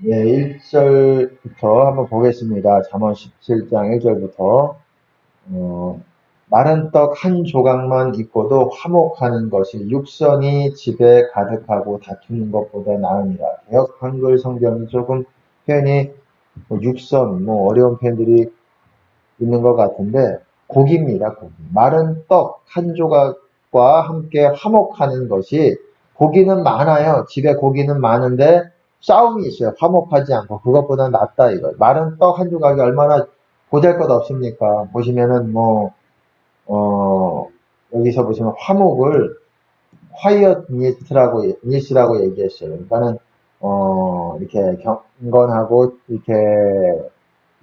예, 1절부터 한번 보겠습니다. 잠언 17장 1절부터. 마른 떡 한 조각만 있고도 화목하는 것이 육선이 집에 가득하고 다투는 것보다 나으니라. 개역 한글 성경이 조금 표현이 육선, 어려운 표현들이 있는 것 같은데, 고기입니다, 고기. 마른 떡 한 조각과 함께 화목하는 것이, 고기는 많아요. 집에 고기는 많은데 싸움이 있어요. 화목하지 않고. 그것보다 낫다 이거예요. 마른 떡 한 조각이 얼마나 보잘것 없습니까? 보시면은 어, 여기서 보시면 화목을 화이엇 니스라고 얘기했어요. 그러니까는 이렇게 경건하고 이렇게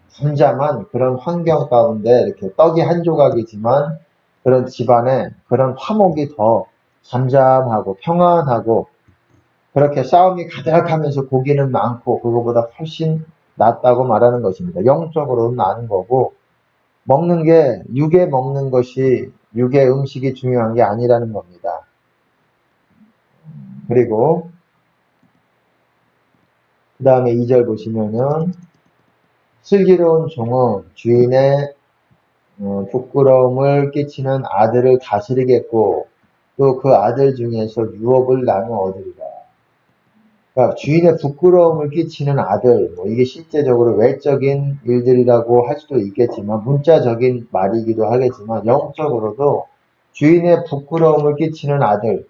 잠잠한 그런 환경 가운데 이렇게 떡이 한 조각이지만 그런 집안에 그런 화목이 더 잠잠하고 평안하고 그렇게 싸움이 가득하면서 고기는 많고 그거보다 훨씬 낫다고 말하는 것입니다. 영적으로는 나은 거고 먹는 게 육에 먹는 것이 육의 음식이 중요한 게 아니라는 겁니다. 그리고 그 다음에 2절 보시면은 슬기로운 종은 주인의 부끄러움을 끼치는 아들을 다스리겠고 또 그 아들 중에서 유업을 나누어 얻으리라. 그러니까 주인의 부끄러움을 끼치는 아들, 이게 실제적으로 외적인 일들이라고 할 수도 있겠지만 문자적인 말이기도 하겠지만 영적으로도 주인의 부끄러움을 끼치는 아들,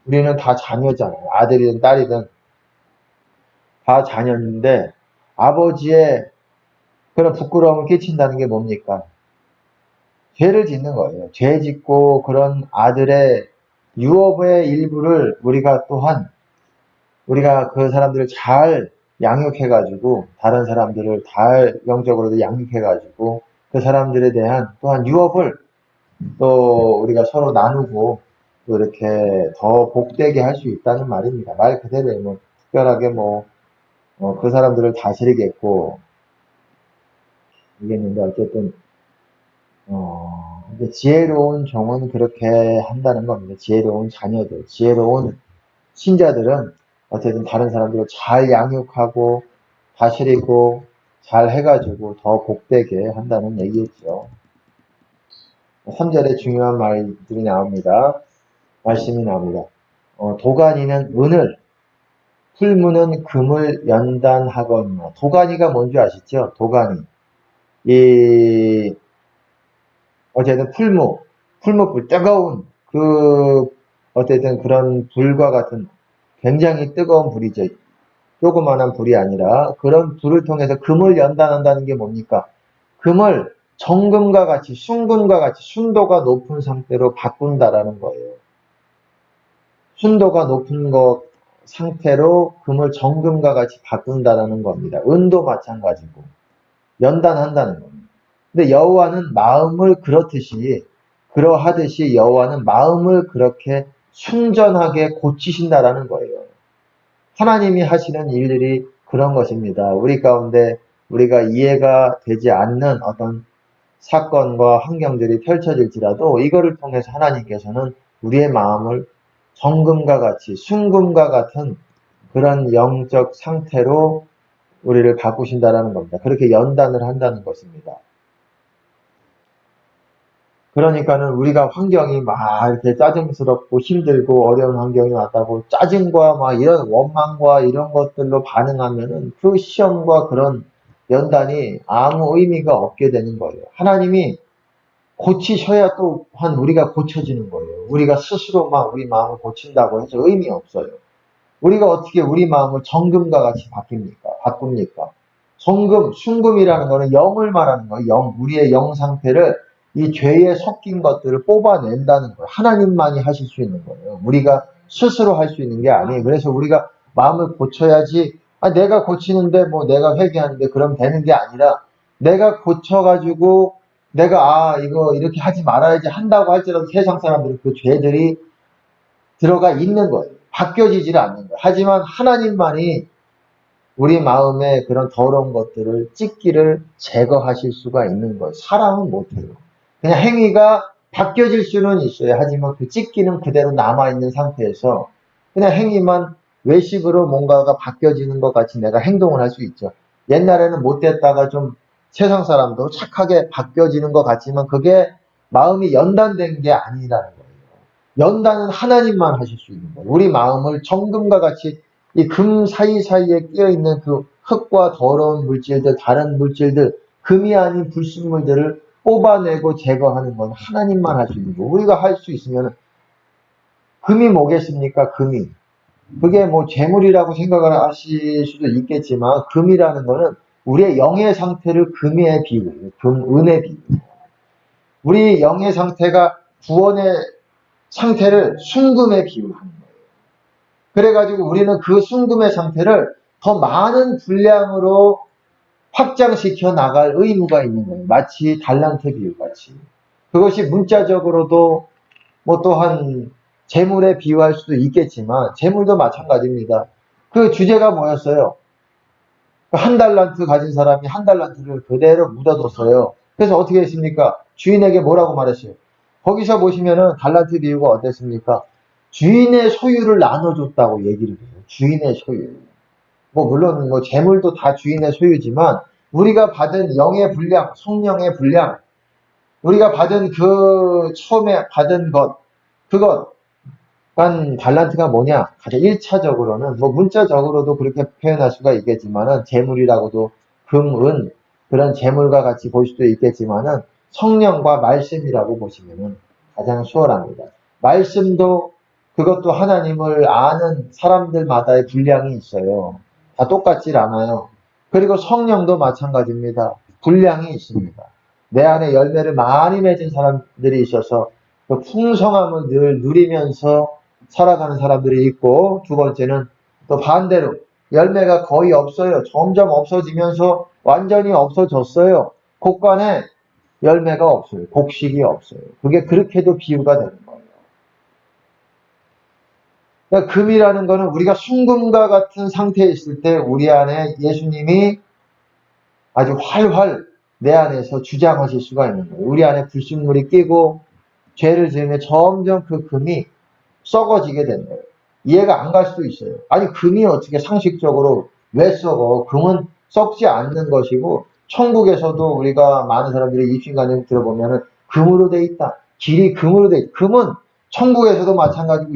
우리는 다 자녀잖아요. 아들이든 딸이든 다 자녀인데 아버지의 그런 부끄러움을 끼친다는 게 뭡니까? 죄를 짓는 거예요. 죄 짓고 그런 아들의 유업의 일부를 우리가 또한 우리가 그 사람들을 잘 양육해가지고 다른 사람들을 잘 영적으로도 양육해가지고 그 사람들에 대한 또한 유업을 또 우리가 서로 나누고 또 이렇게 더 복되게 할 수 있다는 말입니다. 말 그대로 특별하게 그 사람들을 다스리겠고 이겠는데 어쨌든 이제 지혜로운 종은 그렇게 한다는 겁니다. 지혜로운 자녀들, 지혜로운 신자들은 어쨌든 다른 사람들을 잘 양육하고 다스리고 잘 해가지고 더 복되게 한다는 얘기겠죠. 3절에 중요한 말들이 나옵니다. 말씀이 나옵니다. 도가니는 은을, 풀무는 금을 연단하거니와. 도가니가 뭔지 아시죠? 도가니. 이 어쨌든 풀무불, 뜨거운 어쨌든 그런 불과 같은 굉장히 뜨거운 불이죠. 조그마한 불이 아니라 그런 불을 통해서 금을 연단한다는 게 뭡니까? 금을 정금과 같이 순금과 같이 순도가 높은 상태로 바꾼다라는 거예요. 순도가 높은 상태로 금을 정금과 같이 바꾼다라는 겁니다. 은도 마찬가지고 연단한다는 겁니다. 근데 여호와는 마음을 그러하듯이 여호와는 마음을 그렇게 순전하게 고치신다라는 거예요. 하나님이 하시는 일들이 그런 것입니다. 우리 가운데 우리가 이해가 되지 않는 어떤 사건과 환경들이 펼쳐질지라도 이거를 통해서 하나님께서는 우리의 마음을 정금과 같이 순금과 같은 그런 영적 상태로 우리를 바꾸신다라는 겁니다. 그렇게 연단을 한다는 것입니다. 그러니까는 우리가 환경이 막 이렇게 짜증스럽고 힘들고 어려운 환경이 왔다고 짜증과 막 이런 원망과 이런 것들로 반응하면은 그 시험과 그런 연단이 아무 의미가 없게 되는 거예요. 하나님이 고치셔야 또한 우리가 고쳐지는 거예요. 우리가 스스로 막 우리 마음을 고친다고 해서 의미 없어요. 우리가 어떻게 우리 마음을 정금과 같이 바꿉니까? 순금이라는 거는 영을 말하는 거예요. 우리의 영 상태를 이 죄에 섞인 것들을 뽑아낸다는 거예요. 하나님만이 하실 수 있는 거예요. 우리가 스스로 할 수 있는 게 아니에요. 그래서 우리가 마음을 고쳐야지, 내가 고치는데 내가 회개하는데 그럼 되는 게 아니라 내가 고쳐가지고 내가 이거 이렇게 하지 말아야지 한다고 할지라도 세상 사람들은 그 죄들이 들어가 있는 거예요. 바뀌어지질 않는 거예요. 하지만 하나님만이 우리 마음에 그런 더러운 것들을 찢기를 제거하실 수가 있는 거예요. 사람은 못해요. 그냥 행위가 바뀌어질 수는 있어요. 하지만 그 찢기는 그대로 남아있는 상태에서 그냥 행위만 외식으로 뭔가가 바뀌어지는 것 같이 내가 행동을 할 수 있죠. 옛날에는 못됐다가 좀 세상 사람도 착하게 바뀌어지는 것 같지만 그게 마음이 연단된 게 아니라는 거예요. 연단은 하나님만 하실 수 있는 거예요. 우리 마음을 정금과 같이 이 금 사이사이에 끼어있는 그 흙과 더러운 물질들, 다른 물질들, 금이 아닌 불순물들을 뽑아내고 제거하는 건 하나님만 할 수 있는 거예요. 우리가 할 수 있으면 금이 뭐겠습니까? 금이. 그게 뭐 재물이라고 생각을 하실 수도 있겠지만 금이라는 거는 우리의 영의 상태를 금에 비유해요. 금, 은에 비유해요. 우리 영의 상태가 구원의 상태를 순금에 비유하는 거예요. 그래가지고 우리는 그 순금의 상태를 더 많은 분량으로 확장시켜 나갈 의무가 있는 거예요. 마치 달란트 비유같이. 그것이 문자적으로도 뭐 또한 재물에 비유할 수도 있겠지만 재물도 마찬가지입니다. 그 주제가 뭐였어요? 한 달란트 가진 사람이 한 달란트를 그대로 묻어뒀어요. 그래서 어떻게 했습니까? 주인에게 뭐라고 말했어요? 거기서 보시면은 달란트 비유가 어땠습니까? 주인의 소유를 나눠줬다고 얘기를 해요. 주인의 소유. 뭐 물론 뭐 재물도 다 주인의 소유지만 우리가 받은 영의 분량, 성령의 분량, 우리가 받은 그 처음에 받은 것, 그것 달란트가 뭐냐? 가장 1차적으로는 뭐 문자적으로도 그렇게 표현할 수가 있겠지만은 재물이라고도 금, 은 그런 재물과 같이 볼 수도 있겠지만은 성령과 말씀이라고 보시면은 가장 수월합니다. 말씀도 그것도 하나님을 아는 사람들마다의 분량이 있어요. 다 똑같질 않아요. 그리고 성령도 마찬가지입니다. 분량이 있습니다. 내 안에 열매를 많이 맺은 사람들이 있어서 그 풍성함을 늘 누리면서 살아가는 사람들이 있고 두 번째는 또 반대로 열매가 거의 없어요. 점점 없어지면서 완전히 없어졌어요. 곡간에 열매가 없어요. 곡식이 없어요. 그게 그렇게도 비유가 되는 거예요. 그러니까 금이라는 거는 우리가 순금과 같은 상태에 있을 때 우리 안에 예수님이 아주 활활 내 안에서 주장하실 수가 있는 거예요. 우리 안에 불순물이 끼고 죄를 지으면 점점 그 금이 썩어지게 되는 거예요. 이해가 안 갈 수도 있어요. 아니 금이 어떻게 상식적으로 왜 썩어? 금은 썩지 않는 것이고 천국에서도 우리가 많은 사람들이 입신간증 들어보면은 금으로 돼 있다. 길이 금으로 돼 있다. 금은 천국에서도 마찬가지고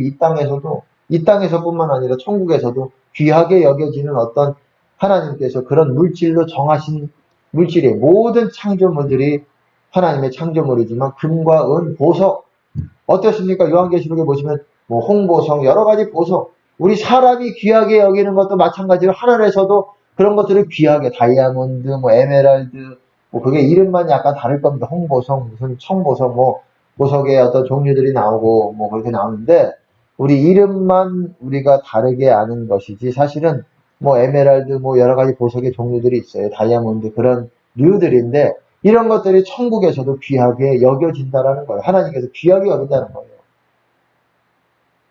이 땅에서뿐만 아니라 천국에서도 귀하게 여겨지는 어떤 하나님께서 그런 물질로 정하신 물질이에요. 모든 창조물들이 하나님의 창조물이지만 금과 은, 보석 어떻습니까? 요한계시록에 보시면 뭐 홍보성 여러 가지 보석 우리 사람이 귀하게 여기는 것도 마찬가지로 하늘에서도 그런 것들을 귀하게 다이아몬드 뭐 에메랄드 뭐 그게 이름만 약간 다를 겁니다. 홍보성 무슨 청보석 뭐 보석의 어떤 종류들이 나오고 뭐 그렇게 나오는데 우리 이름만 우리가 다르게 아는 것이지 사실은 뭐 에메랄드 뭐 여러 가지 보석의 종류들이 있어요. 다이아몬드 그런 류들인데 이런 것들이 천국에서도 귀하게 여겨진다라는 거예요. 하나님께서 귀하게 여긴다는 거예요.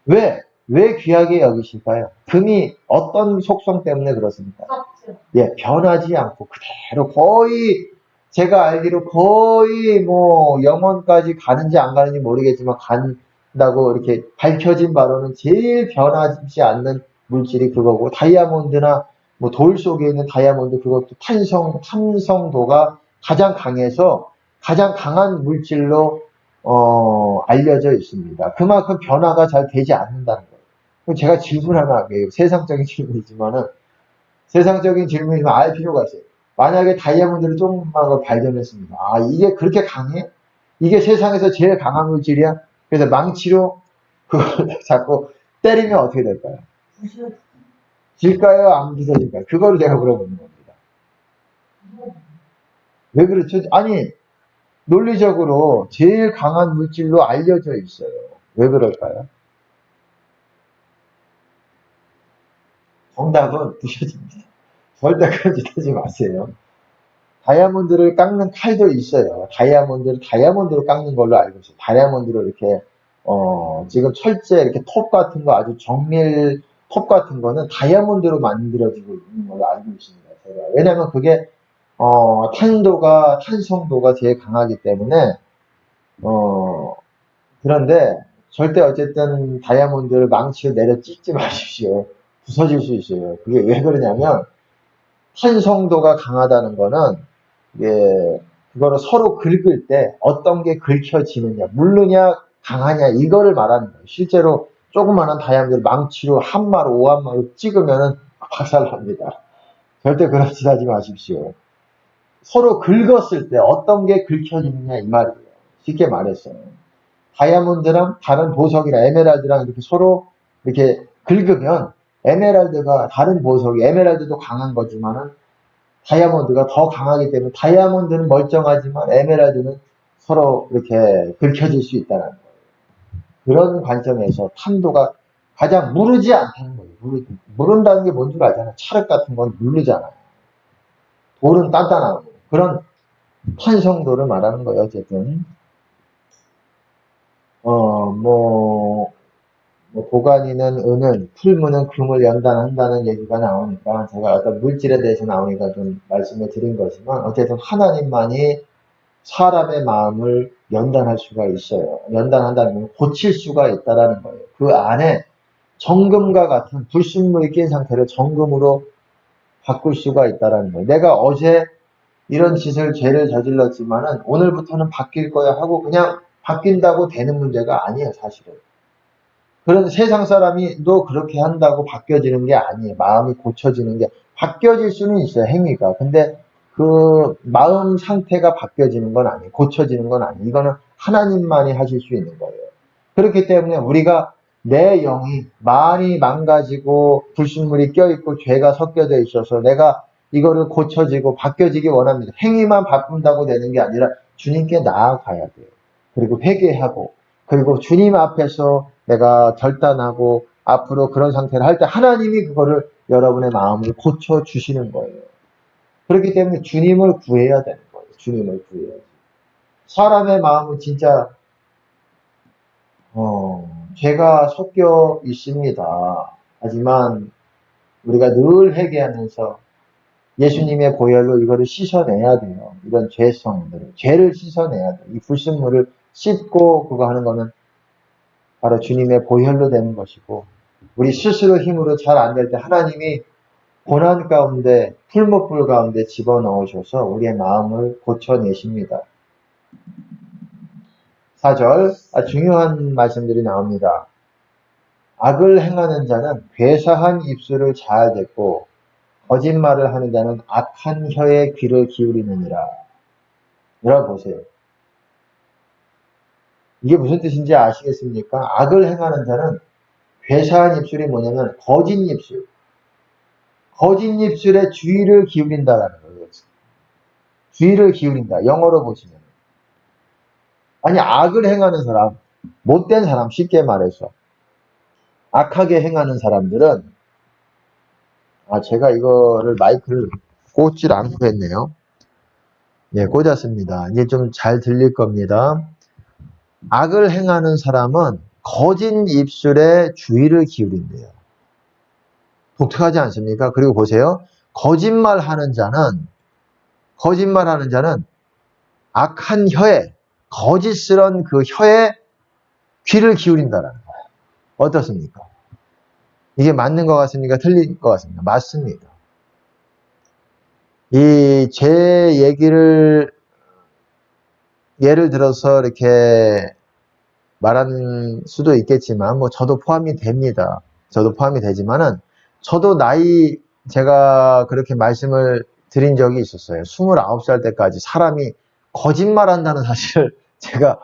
왜? 왜 귀하게 여기실까요? 금이 어떤 속성 때문에 그렇습니까? 예, 변하지 않고 그대로 거의 제가 알기로 거의 뭐 영원까지 가는지 안 가는지 모르겠지만 간다고 이렇게 밝혀진 바로는 제일 변하지 않는 물질이 그거고 다이아몬드나 뭐 돌 속에 있는 다이아몬드 그것도 탄성도가 가장 강해서 가장 강한 물질로 알려져 있습니다. 그만큼 변화가 잘 되지 않는다는 거예요. 그럼 제가 질문 하나 할게요. 세상적인 질문이지만은 세상적인 질문이지만 알 필요가 있어요. 만약에 다이아몬드를 조금만 발견했습니다. 아, 이게 그렇게 강해? 이게 세상에서 제일 강한 물질이야? 그래서 망치로 그걸 자꾸 때리면 어떻게 될까요? 질까요? 안 부서질까요? 그거를 제가 물어보는 겁니다. 왜 그렇죠? 아니, 논리적으로 제일 강한 물질로 알려져 있어요. 왜 그럴까요? 정답은 부셔집니다. 절대 그런 짓 하지 마세요. 다이아몬드를 깎는 칼도 있어요. 다이아몬드를 다이아몬드로 깎는 걸로 알고 있어요. 다이아몬드로 이렇게 지금 철제 이렇게 톱 같은 거 아주 정밀 톱 같은 거는 다이아몬드로 만들어지고 있는 걸로 알고 있습니다. 제가. 왜냐하면 그게 탄성도가 제일 강하기 때문에 어, 그런데 절대 어쨌든 다이아몬드를 망치로 내려 찢지 마십시오. 부서질 수 있어요. 그게 왜 그러냐면 탄성도가 강하다는 거는 이게 그거를 서로 긁을 때 어떤 게 긁혀지느냐, 물르냐, 강하냐 이거를 말하는 거예요. 실제로 조그마한 다이아몬드 망치로 한 마로 오한마로 찍으면은 박살납니다. 절대 그런 짓 하지 마십시오. 서로 긁었을 때 어떤 게 긁혀지느냐 이 말이에요. 쉽게 말해서 다이아몬드랑 다른 보석이랑 에메랄드랑 이렇게 서로 이렇게 긁으면 에메랄드가 다른 보석이 에메랄드도 강한 거지만은 다이아몬드가 더 강하기 때문에 다이아몬드는 멀쩡하지만 에메랄드는 서로 이렇게 긁혀질 수 있다는 거예요. 그런 관점에서 탄도가 가장 무르지 않다는 거예요. 무른다는 게 뭔 줄 알잖아요. 찰흙 같은 건 무르잖아요. 돌은 단단하고 그런 탄성도를 말하는 거예요. 어쨌든 도가니는 은을, 풀무는 금을 연단한다는 얘기가 나오니까 제가 어떤 물질에 대해서 나오니까 좀 말씀을 드린 거지만 어쨌든 하나님만이 사람의 마음을 연단할 수가 있어요. 연단한다는 건 고칠 수가 있다라는 거예요. 그 안에 정금과 같은 불순물이 낀 상태를 정금으로 바꿀 수가 있다라는 거예요. 내가 어제 이런 짓을 죄를 저질렀지만은 오늘부터는 바뀔 거야 하고 그냥 바뀐다고 되는 문제가 아니에요, 사실은. 그런 세상 사람이도 그렇게 한다고 바뀌어지는 게 아니에요. 마음이 고쳐지는 게 바뀌어질 수는 있어요, 행위가. 근데 그 마음 상태가 바뀌어지는 건 아니에요. 고쳐지는 건 아니에요. 이거는 하나님만이 하실 수 있는 거예요. 그렇기 때문에 우리가 내 영이 많이 망가지고 불순물이 껴있고 죄가 섞여져 있어서 내가 이거를 고쳐지고 바뀌어지기 원합니다. 행위만 바꾼다고 되는 게 아니라 주님께 나아가야 돼요. 그리고 회개하고 그리고 주님 앞에서 내가 결단하고 앞으로 그런 상태를 할 때 하나님이 그거를 여러분의 마음을 고쳐주시는 거예요. 그렇기 때문에 주님을 구해야 되는 거예요. 주님을 구해야지. 사람의 마음은 진짜 죄가 섞여 있습니다. 하지만 우리가 늘 회개하면서 예수님의 보혈로 이거를 씻어내야 돼요. 이런 죄성들을. 죄를 씻어내야 돼요. 이 불순물을 씻고 그거 하는 거는 바로 주님의 보혈로 되는 것이고 우리 스스로 힘으로 잘 안 될 때 하나님이 고난 가운데 풀목불 가운데 집어넣으셔서 우리의 마음을 고쳐내십니다. 4절 중요한 말씀들이 나옵니다. 악을 행하는 자는 괴사한 입술을 잘 댔고 거짓말을 하는 자는 악한 혀에 귀를 기울이느니라. 여러분 보세요. 이게 무슨 뜻인지 아시겠습니까? 악을 행하는 자는 괴사한 입술이 뭐냐면 거짓 입술. 거짓 입술에 주의를 기울인다라는 거예요. 주의를 기울인다. 영어로 보시면. 아니 악을 행하는 사람, 못된 사람 쉽게 말해서 악하게 행하는 사람들은 제가 이거를 마이크를 꽂질 않고 했네요. 예, 꽂았습니다. 이제 좀 잘 들릴 겁니다. 악을 행하는 사람은 거짓 입술에 주의를 기울인대요. 독특하지 않습니까? 그리고 보세요. 거짓말하는 자는 악한 혀에 거짓스런 그 혀에 귀를 기울인다라는 거예요. 어떻습니까? 이게 맞는 것 같습니까? 틀린 것 같습니까? 맞습니다. 이 제 얘기를 예를 들어서 이렇게 말하는 수도 있겠지만 저도 포함이 됩니다. 저도 포함이 되지만은 저도 제가 그렇게 말씀을 드린 적이 있었어요. 29살 때까지 사람이 거짓말한다는 사실을 제가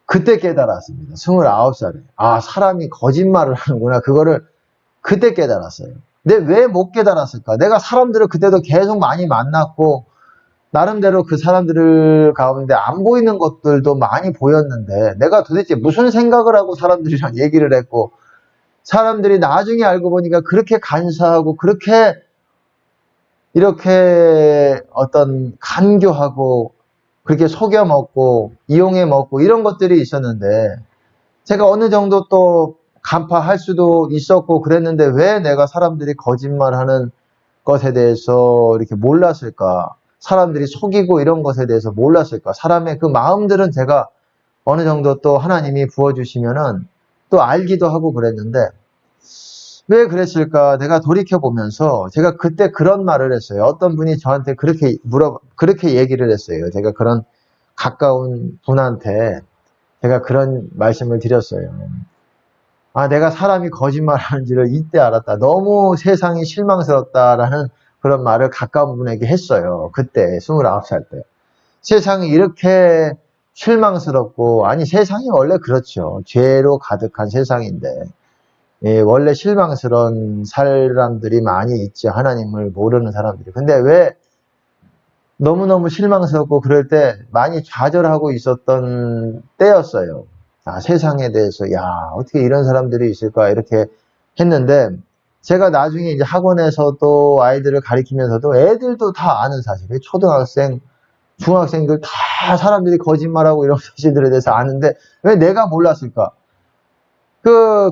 그때 깨달았습니다. 29살에. 사람이 거짓말을 하는구나. 그거를 그때 깨달았어요. 근데 왜 못 깨달았을까? 내가 사람들을 그때도 계속 많이 만났고 나름대로 그 사람들 가운데 안 보이는 것들도 많이 보였는데 내가 도대체 무슨 생각을 하고 사람들이랑 얘기를 했고 사람들이 나중에 알고 보니까 그렇게 간사하고 그렇게 이렇게 어떤 간교하고 그렇게 속여 먹고 이용해 먹고 이런 것들이 있었는데 제가 어느 정도 또 간파할 수도 있었고 그랬는데 왜 내가 사람들이 거짓말하는 것에 대해서 이렇게 몰랐을까? 사람들이 속이고 이런 것에 대해서 몰랐을까? 사람의 그 마음들은 제가 어느 정도 또 하나님이 부어주시면은 또 알기도 하고 그랬는데 왜 그랬을까? 내가 돌이켜보면서 제가 그때 그런 말을 했어요. 어떤 분이 저한테 그렇게 얘기를 했어요. 제가 그런 가까운 분한테 제가 그런 말씀을 드렸어요. 아, 내가 사람이 거짓말하는지를 이때 알았다. 너무 세상이 실망스럽다라는 그런 말을 가까운 분에게 했어요. 그때, 29살 때. 세상이 이렇게 실망스럽고, 아니, 세상이 원래 그렇죠. 죄로 가득한 세상인데, 예, 원래 실망스러운 사람들이 많이 있죠. 하나님을 모르는 사람들이. 근데 왜 너무너무 실망스럽고 그럴 때 많이 좌절하고 있었던 때였어요. 아, 세상에 대해서, 야, 어떻게 이런 사람들이 있을까, 이렇게 했는데, 제가 나중에 이제 학원에서도 아이들을 가리키면서도 애들도 다 아는 사실이에요. 초등학생, 중학생들 다 사람들이 거짓말하고 이런 사실들에 대해서 아는데, 왜 내가 몰랐을까?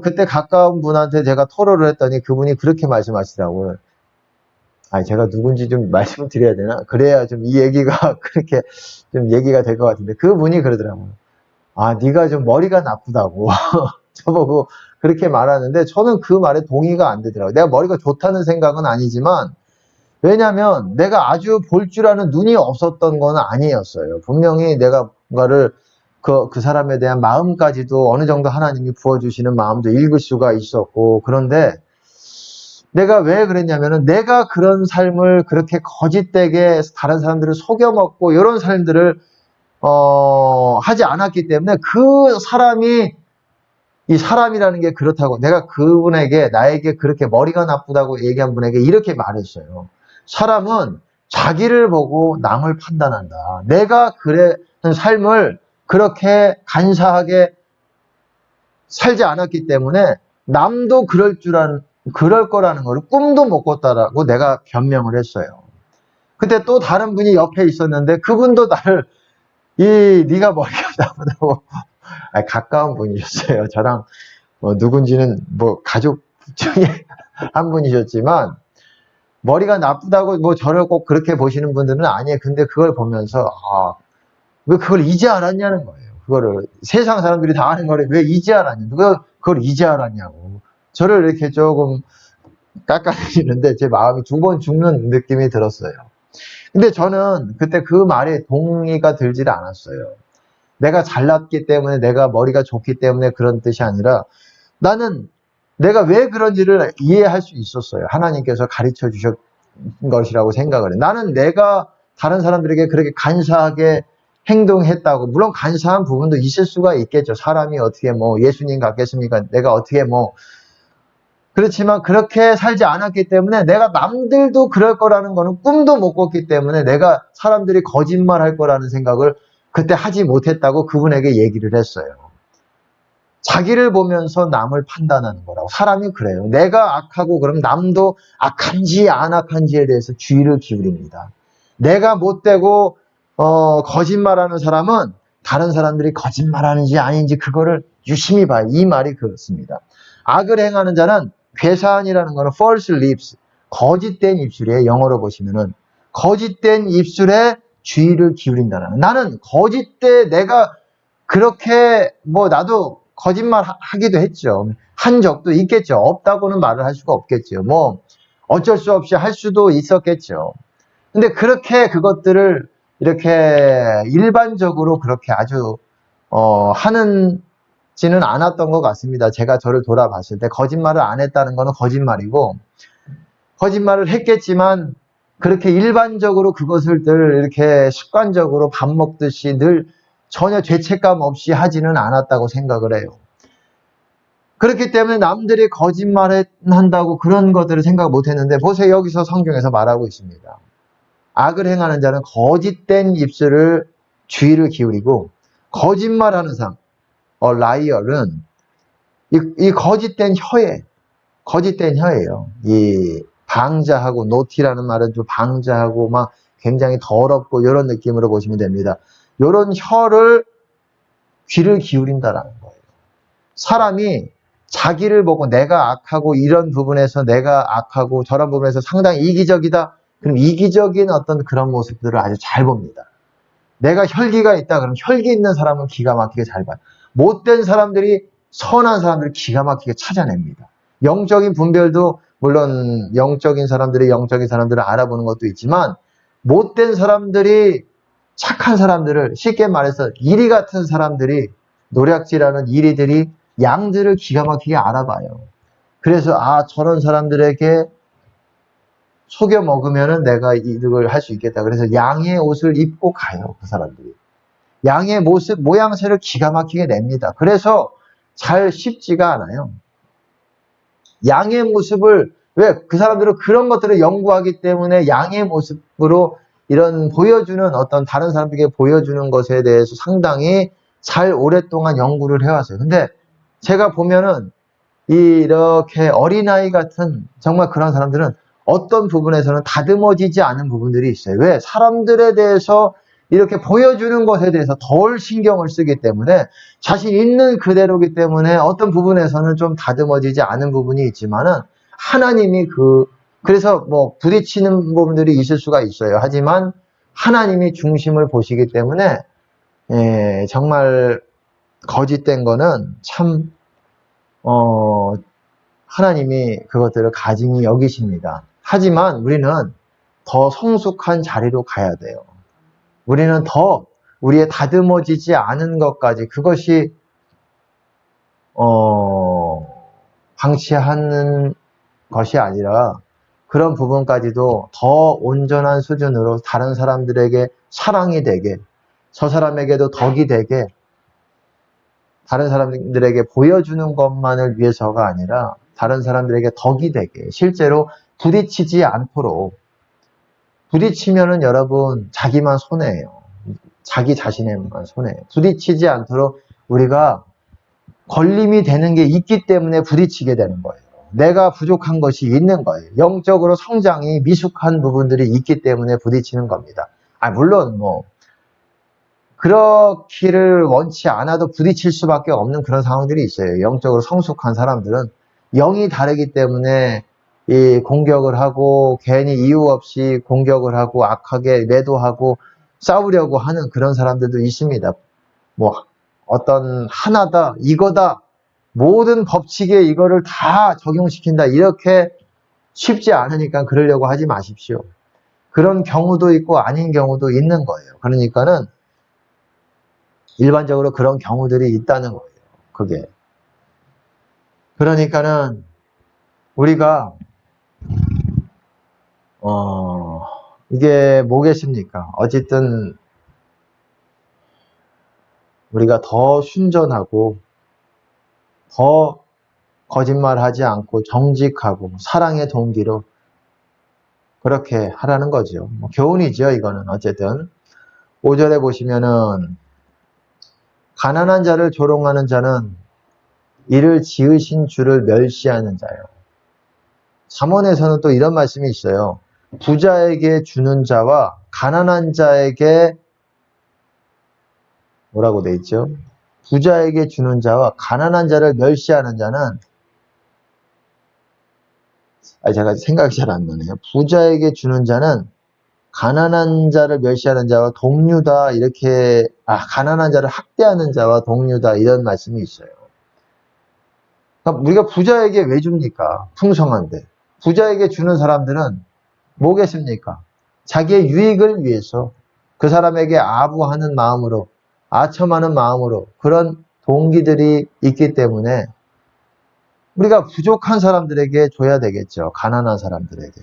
그때 가까운 분한테 제가 토로를 했더니 그분이 그렇게 말씀하시더라고요. 아니, 제가 누군지 좀 말씀을 드려야 되나? 그래야 좀 이 얘기가 그렇게 좀 얘기가 될 것 같은데, 그분이 그러더라고요. 아, 네가 좀 머리가 나쁘다고. 저보고 그렇게 말하는데, 저는 그 말에 동의가 안 되더라고요. 내가 머리가 좋다는 생각은 아니지만, 왜냐면 내가 아주 볼 줄 아는 눈이 없었던 건 아니었어요. 분명히 내가 뭔가를 그 사람에 대한 마음까지도 어느 정도 하나님이 부어주시는 마음도 읽을 수가 있었고, 그런데 내가 왜 그랬냐면은 내가 그런 삶을 그렇게 거짓되게 다른 사람들을 속여먹고 이런 삶들을 하지 않았기 때문에 그 사람이 이 사람이라는 게 그렇다고 내가 그분에게 나에게 그렇게 머리가 나쁘다고 얘기한 분에게 이렇게 말했어요. 사람은 자기를 보고 남을 판단한다. 내가 그런 삶을 그렇게 간사하게 살지 않았기 때문에 남도 그럴 거라는 걸 꿈도 못 꿨다라고 내가 변명을 했어요. 그때 또 다른 분이 옆에 있었는데 그분도 나를 네가 머리가 나쁘다고 가까운 분이셨어요. 저랑 누군지는 뭐 가족 중에 한 분이셨지만 머리가 나쁘다고 뭐 저를 꼭 그렇게 보시는 분들은 아니에요. 근데 그걸 보면서 왜 그걸 이제 알았냐는 거예요. 그거를 세상 사람들이 다 아는 거를 왜 이제 알았냐? 누가 그걸 이제 알았냐고. 저를 이렇게 조금 깎아내리는데 제 마음이 두 번 죽는 느낌이 들었어요. 근데 저는 그때 그 말에 동의가 들지를 않았어요. 내가 잘났기 때문에 내가 머리가 좋기 때문에 그런 뜻이 아니라 나는 내가 왜 그런지를 이해할 수 있었어요. 하나님께서 가르쳐 주신 것이라고 생각을 해. 나는 내가 다른 사람들에게 그렇게 간사하게 행동했다고, 물론 간사한 부분도 있을 수가 있겠죠. 사람이 어떻게 뭐 예수님 같겠습니까? 내가 어떻게 뭐, 그렇지만 그렇게 살지 않았기 때문에 내가 남들도 그럴 거라는 거는 꿈도 못 꿨기 때문에 내가 사람들이 거짓말 할 거라는 생각을 그때 하지 못했다고 그분에게 얘기를 했어요. 자기를 보면서 남을 판단하는 거라고. 사람이 그래요. 내가 악하고 그럼 남도 악한지 안 악한지에 대해서 주의를 기울입니다. 내가 못되고 거짓말하는 사람은 다른 사람들이 거짓말하는지 아닌지 그거를 유심히 봐요. 이 말이 그렇습니다. 악을 행하는 자는 괴사한이라는 거는 false lips, 거짓된 입술이에요. 영어로 보시면은 거짓된 입술에 주의를 기울인다는. 나는 거짓돼 내가 그렇게 뭐 나도 거짓말 하기도 했죠. 한 적도 있겠죠. 없다고는 말을 할 수가 없겠죠. 뭐 어쩔 수 없이 할 수도 있었겠죠. 근데 그렇게 그것들을 이렇게 일반적으로 그렇게 아주 하는지는 않았던 것 같습니다. 제가 저를 돌아봤을 때 거짓말을 안 했다는 거는 거짓말이고 거짓말을 했겠지만 그렇게 일반적으로 그것을 늘 이렇게 습관적으로 밥 먹듯이 늘 전혀 죄책감 없이 하지는 않았다고 생각을 해요. 그렇기 때문에 남들이 거짓말한다고 그런 것들을 생각 못 했는데 보세요. 여기서 성경에서 말하고 있습니다. 악을 행하는 자는 거짓된 입술을 주의를 기울이고 거짓말하는 사람, 라이얼은 이 거짓된 혀예요. 이 방자하고 노티라는 말은 좀 방자하고 막 굉장히 더럽고 이런 느낌으로 보시면 됩니다. 이런 혀를 귀를 기울인다라는 거예요. 사람이 자기를 보고 내가 악하고 이런 부분에서 내가 악하고 저런 부분에서 상당히 이기적이다. 그럼 이기적인 어떤 그런 모습들을 아주 잘 봅니다. 내가 혈기가 있다. 그럼 혈기 있는 사람은 기가 막히게 잘 봐요. 못된 사람들이 선한 사람들을 기가 막히게 찾아냅니다. 영적인 분별도 물론 영적인 사람들이 영적인 사람들을 알아보는 것도 있지만 못된 사람들이 착한 사람들을 쉽게 말해서 이리 같은 사람들이 노략질하는 이리들이 양들을 기가 막히게 알아봐요. 그래서 저런 사람들에게 속여 먹으면은 내가 이득을 할 수 있겠다. 그래서 양의 옷을 입고 가요. 그 사람들이. 양의 모습, 모양새를 기가 막히게 냅니다. 그래서 잘 쉽지가 않아요. 양의 모습을, 왜? 그 사람들은 그런 것들을 연구하기 때문에 양의 모습으로 이런 보여주는 어떤 다른 사람들에게 보여주는 것에 대해서 상당히 잘 오랫동안 연구를 해왔어요. 근데 제가 보면은 이렇게 어린아이 같은 정말 그런 사람들은 어떤 부분에서는 다듬어지지 않은 부분들이 있어요. 왜? 사람들에 대해서 이렇게 보여주는 것에 대해서 덜 신경을 쓰기 때문에 자신 있는 그대로기 때문에 어떤 부분에서는 좀 다듬어지지 않은 부분이 있지만은 하나님이 그래서 뭐 부딪히는 부분들이 있을 수가 있어요. 하지만 하나님이 중심을 보시기 때문에 정말 거짓된 거는 참 하나님이 그것들을 가증히 여기십니다. 하지만 우리는 더 성숙한 자리로 가야 돼요. 우리는 더 우리의 다듬어지지 않은 것까지 그것이 방치하는 것이 아니라 그런 부분까지도 더 온전한 수준으로 다른 사람들에게 사랑이 되게 저 사람에게도 덕이 되게 다른 사람들에게 보여주는 것만을 위해서가 아니라 다른 사람들에게 덕이 되게 실제로 부딪히지 않도록 부딪히면은 여러분 자기만 손해예요. 자기 자신에만 손해예요. 부딪히지 않도록 우리가 걸림이 되는 게 있기 때문에 부딪히게 되는 거예요. 내가 부족한 것이 있는 거예요. 영적으로 성장이 미숙한 부분들이 있기 때문에 부딪히는 겁니다. 물론 그렇기를 원치 않아도 부딪힐 수밖에 없는 그런 상황들이 있어요. 영적으로 성숙한 사람들은 영이 다르기 때문에 이 공격을 하고 괜히 이유 없이 공격을 하고 악하게 매도하고 싸우려고 하는 그런 사람들도 있습니다. 어떤 하나다, 이거다, 모든 법칙에 이거를 다 적용시킨다 이렇게 쉽지 않으니까 그러려고 하지 마십시오. 그런 경우도 있고 아닌 경우도 있는 거예요. 그러니까는 일반적으로 그런 경우들이 있다는 거예요. 그게. 그러니까는 우리가 이게 뭐겠습니까? 어쨌든 우리가 더 순전하고 더 거짓말하지 않고 정직하고 사랑의 동기로 그렇게 하라는 거죠. 교훈이죠, 이거는. 어쨌든 5절에 보시면은 가난한 자를 조롱하는 자는 이를 지으신 주를 멸시하는 자요. 잠언에서는 또 이런 말씀이 있어요. 부자에게 주는 자와 가난한 자에게 뭐라고 돼 있죠? 부자에게 주는 자와 가난한 자를 멸시하는 자는 제가 생각이 잘 안 나네요. 부자에게 주는 자는 가난한 자를 멸시하는 자와 동류다 이렇게 가난한 자를 학대하는 자와 동류다 이런 말씀이 있어요. 그러니까 우리가 부자에게 왜 줍니까? 풍성한데. 부자에게 주는 사람들은 뭐겠습니까? 자기의 유익을 위해서 그 사람에게 아부하는 마음으로 아첨하는 마음으로 그런 동기들이 있기 때문에 우리가 부족한 사람들에게 줘야 되겠죠. 가난한 사람들에게.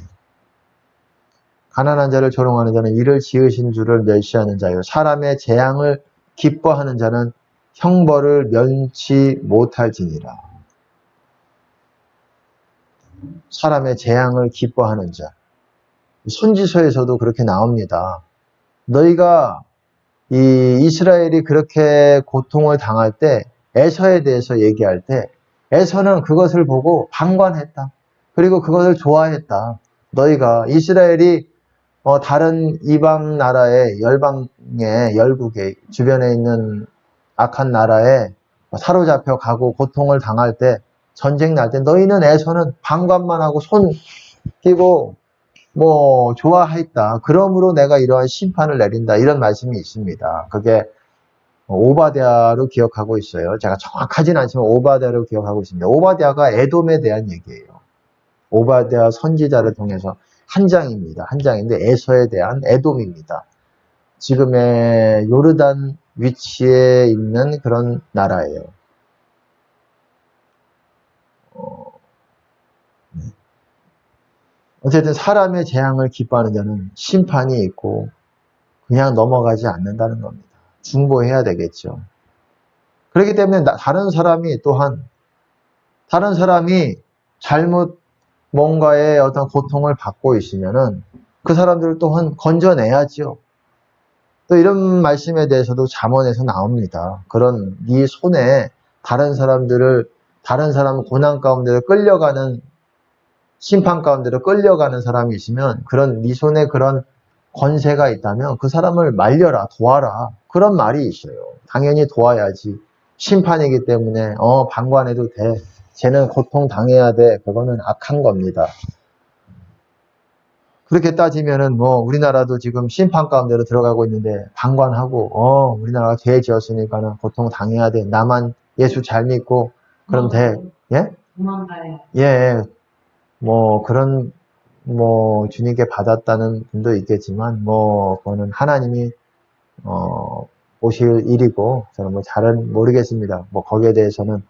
가난한 자를 조롱하는 자는 이를 지으신 주를 멸시하는 자요. 사람의 재앙을 기뻐하는 자는 형벌을 면치 못할지니라. 사람의 재앙을 기뻐하는 자. 선지서에서도 그렇게 나옵니다. 너희가 이 이스라엘이 그렇게 고통을 당할 때 에서에 대해서 얘기할 때 에서는 그것을 보고 방관했다. 그리고 그것을 좋아했다. 너희가 이스라엘이 다른 이방 나라의 열방의 열국의 주변에 있는 악한 나라에 사로잡혀 가고 고통을 당할 때 전쟁 날 때 너희는 에서는 방관만 하고 손 끼고 좋아했다. 그러므로 내가 이러한 심판을 내린다. 이런 말씀이 있습니다. 그게 오바댜로 기억하고 있어요. 제가 정확하진 않지만 오바댜로 기억하고 있습니다. 오바댜가 에돔에 대한 얘기예요. 오바댜 선지자를 통해서 한 장입니다. 한 장인데 에서에 대한 에돔입니다. 지금의 요르단 위치에 있는 그런 나라예요. 어쨌든 사람의 재앙을 기뻐하는 자는 심판이 있고 그냥 넘어가지 않는다는 겁니다. 중보해야 되겠죠. 그렇기 때문에 다른 사람이 잘못 뭔가의 어떤 고통을 받고 있으면은 그 사람들을 또한 건져내야죠. 또 이런 말씀에 대해서도 잠언에서 나옵니다. 그런 네 손에 다른 사람 고난 가운데로 끌려가는 심판 가운데로 끌려가는 사람이 있으면 그런 네 손에 그런 권세가 있다면 그 사람을 말려라, 도와라. 그런 말이 있어요. 당연히 도와야지. 심판이기 때문에 방관해도 돼. 쟤는 고통 당해야 돼. 그거는 악한 겁니다. 그렇게 따지면은 우리나라도 지금 심판 가운데로 들어가고 있는데 방관하고 우리나라가 죄 지었으니까는 고통 당해야 돼. 나만 예수 잘 믿고 그럼 돼. 예? 도망가요. 예. 그런 주님께 받았다는 분도 있겠지만 그거는 하나님이 보실 일이고 저는 잘은 모르겠습니다. 거기에 대해서는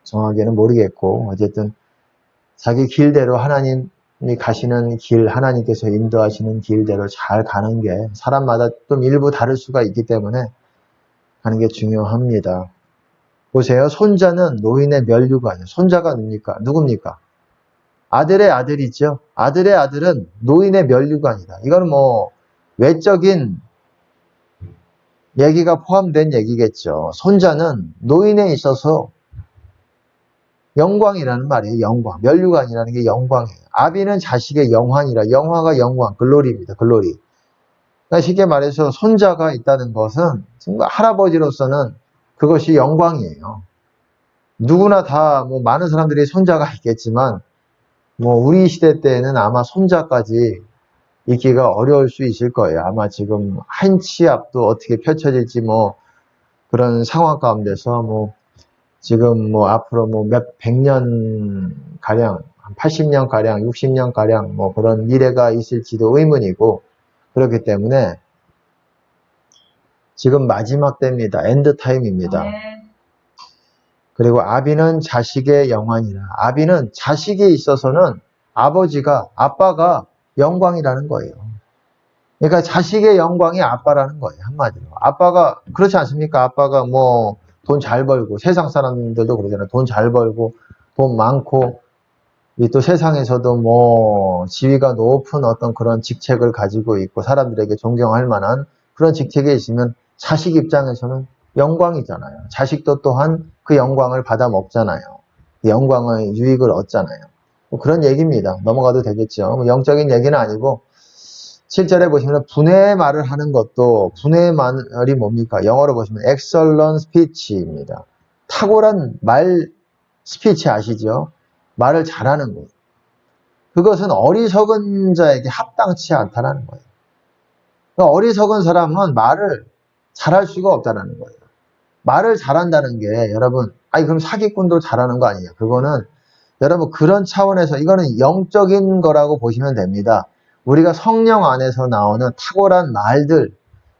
정확하게는 모르겠고 어쨌든 자기 길대로 하나님이 가시는 길, 하나님께서 인도하시는 길대로 잘 가는 게 사람마다 좀 일부 다를 수가 있기 때문에 가는 게 중요합니다. 보세요. 손자는 노인의 면류가 아니에요. 손자가 누굽니까? 아들의 아들이죠. 아들의 아들은 노인의 면류관이다. 이거는 외적인 얘기가 포함된 얘기겠죠. 손자는 노인에 있어서 영광이라는 말이에요. 영광. 면류관이라는 게 영광이에요. 아비는 자식의 영환이라. 영화가 영광, 글로리입니다. 글로리. 그러니까 쉽게 말해서 손자가 있다는 것은 할아버지로서는 그것이 영광이에요. 누구나 다 많은 사람들이 손자가 있겠지만 우리 시대 때는 아마 손자까지 있기가 어려울 수 있을 거예요. 아마 지금 한 치 앞도 어떻게 펼쳐질지 그런 상황 가운데서 지금 앞으로 몇 백 년 가량, 80년 가량, 60년 가량 그런 미래가 있을지도 의문이고 그렇기 때문에 지금 마지막 때입니다. 엔드 타임입니다. 그리고 아비는 자식의 영환이라. 아비는 자식이 있어서는 아빠가 영광이라는 거예요. 그러니까 자식의 영광이 아빠라는 거예요. 한마디로. 아빠가 그렇지 않습니까? 아빠가 돈 잘 벌고 세상 사람들도 그러잖아요. 돈 잘 벌고 돈 많고 또 세상에서도 지위가 높은 어떤 그런 직책을 가지고 있고 사람들에게 존경할 만한 그런 직책에 있으면 자식 입장에서는 영광이잖아요. 자식도 또한 그 영광을 받아 먹잖아요. 영광의 유익을 얻잖아요. 그런 얘기입니다. 넘어가도 되겠죠. 영적인 얘기는 아니고 7절에 보시면 분해의 말을 하는 것도 분해의 말이 뭡니까? 영어로 보시면 excellent speech입니다. 탁월한 말 스피치 아시죠? 말을 잘하는 것. 그것은 어리석은 자에게 합당치 않다는 거예요. 그러니까 어리석은 사람은 말을 잘할 수가 없다는 거예요. 말을 잘한다는 게 여러분 그럼 사기꾼도 잘하는 거 아니에요. 그거는 여러분 그런 차원에서 이거는 영적인 거라고 보시면 됩니다. 우리가 성령 안에서 나오는 탁월한 말들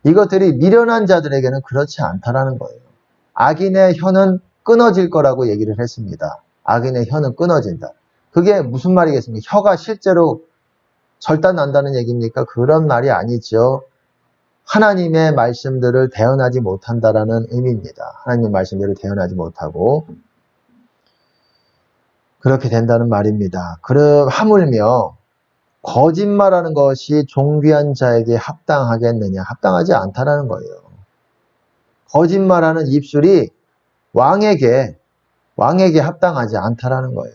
이것들이 미련한 자들에게는 그렇지 않다라는 거예요. 악인의 혀는 끊어질 거라고 얘기를 했습니다. 악인의 혀는 끊어진다. 그게 무슨 말이겠습니까? 혀가 실제로 절단 난다는 얘기입니까? 그런 말이 아니죠. 하나님의 말씀들을 대언하지 못한다라는 의미입니다. 하나님의 말씀들을 대언하지 못하고 그렇게 된다는 말입니다. 하물며 거짓말하는 것이 존귀한 자에게 합당하겠느냐? 합당하지 않다라는 거예요. 거짓말하는 입술이 왕에게 합당하지 않다라는 거예요.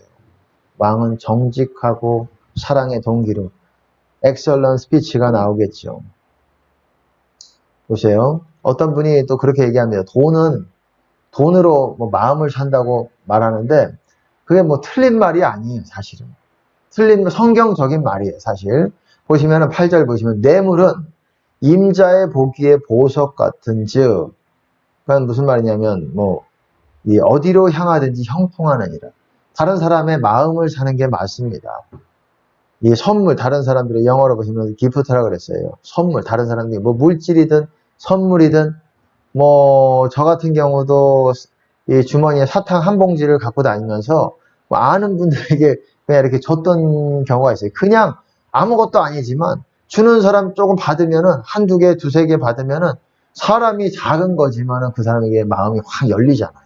왕은 정직하고 사랑의 동기로 엑설런 스피치가 나오겠죠. 보세요. 어떤 분이 또 그렇게 얘기합니다. 돈으로 마음을 산다고 말하는데 그게 틀린 말이 아니에요. 사실은. 틀린 성경적인 말이에요. 사실. 보시면 8절 보시면 뇌물은 임자의 보기에 보석 같은즉, 그러니까 무슨 말이냐면 이 어디로 향하든지 형통하느니라. 다른 사람의 마음을 사는 게 맞습니다. 이 선물, 다른 사람들이 영어로 보시면 기프트라고 그랬어요. 선물, 다른 사람들이 물질이든 선물이든 저 같은 경우도 이 주머니에 사탕 한 봉지를 갖고 다니면서 아는 분들에게 그냥 이렇게 줬던 경우가 있어요. 그냥 아무것도 아니지만 주는 사람 조금 받으면은 한두 개, 두세 개 받으면은 사람이 작은 거지만은 그 사람에게 마음이 확 열리잖아요.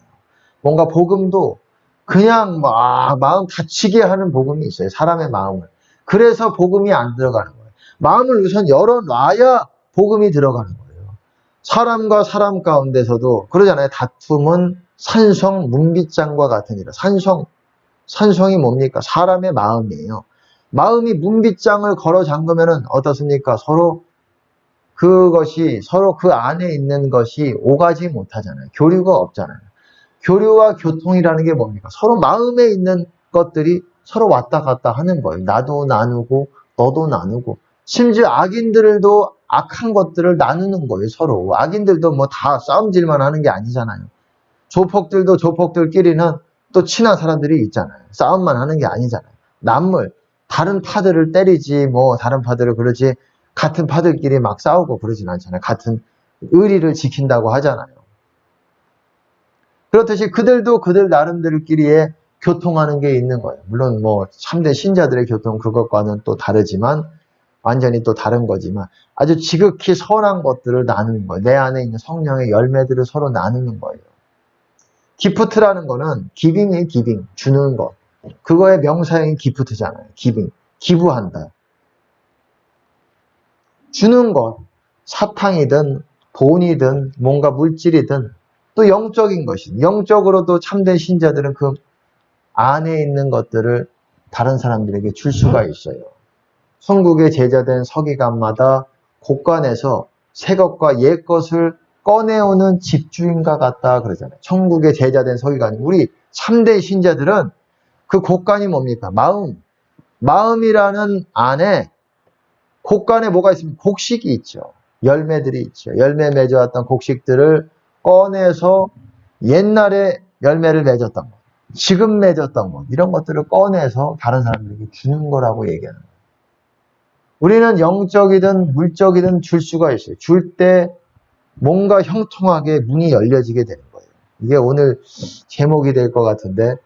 뭔가 복음도 그냥 막 마음 다치게 하는 복음이 있어요. 사람의 마음을. 그래서 복음이 안 들어가는 거예요. 마음을 우선 열어놔야 복음이 들어가는 거예요. 사람과 사람 가운데서도 그러잖아요. 다툼은 산성 문빗장과 같으니라. 산성이 뭡니까? 사람의 마음이에요. 마음이 문빗장을 걸어 잠그면은 어떻습니까? 서로 그 안에 있는 것이 오가지 못하잖아요. 교류가 없잖아요. 교류와 교통이라는 게 뭡니까? 서로 마음에 있는 것들이 서로 왔다 갔다 하는 거예요. 나도 나누고 너도 나누고, 심지어 악인들도 악한 것들을 나누는 거예요. 서로 악인들도 다 싸움질만 하는 게 아니잖아요. 조폭들도 조폭들끼리는 또 친한 사람들이 있잖아요. 싸움만 하는 게 아니잖아요. 남물, 다른 파들을 때리지 다른 파들을 그러지, 같은 파들끼리 막 싸우고 그러진 않잖아요. 같은 의리를 지킨다고 하잖아요. 그렇듯이 그들도 그들 나름대로끼리의 교통하는 게 있는 거예요. 물론 참된 신자들의 교통 그것과는 또 다르지만, 완전히 또 다른 거지만 아주 지극히 선한 것들을 나누는 거예요. 내 안에 있는 성령의 열매들을 서로 나누는 거예요. 기프트라는 거는 기빙이에요. 기빙, 주는 것. 그거의 명사형이 기프트잖아요. 기빙, 기부한다. 주는 것, 사탕이든 돈이든 뭔가 물질이든 또 영적인 것이든, 영적으로도 참된 신자들은 그 안에 있는 것들을 다른 사람들에게 줄 수가 있어요. 천국의 제자된 서기관마다 곳간에서 새 것과 옛 것을 꺼내오는 집주인과 같다 그러잖아요. 천국의 제자된 서기관, 우리 참된 신자들은 그 곳간이 뭡니까? 마음이라는 안에 곡간에 뭐가 있습니까? 곡식이 있죠. 열매들이 있죠. 열매 맺어왔던 곡식들을 꺼내서 옛날에 열매를 맺었던 것, 지금 맺었던 것, 이런 것들을 꺼내서 다른 사람들에게 주는 거라고 얘기하는 거예요. 우리는 영적이든 물적이든 줄 수가 있어요. 줄 때 뭔가 형통하게 문이 열려지게 되는 거예요. 이게 오늘 제목이 될 것 같은데,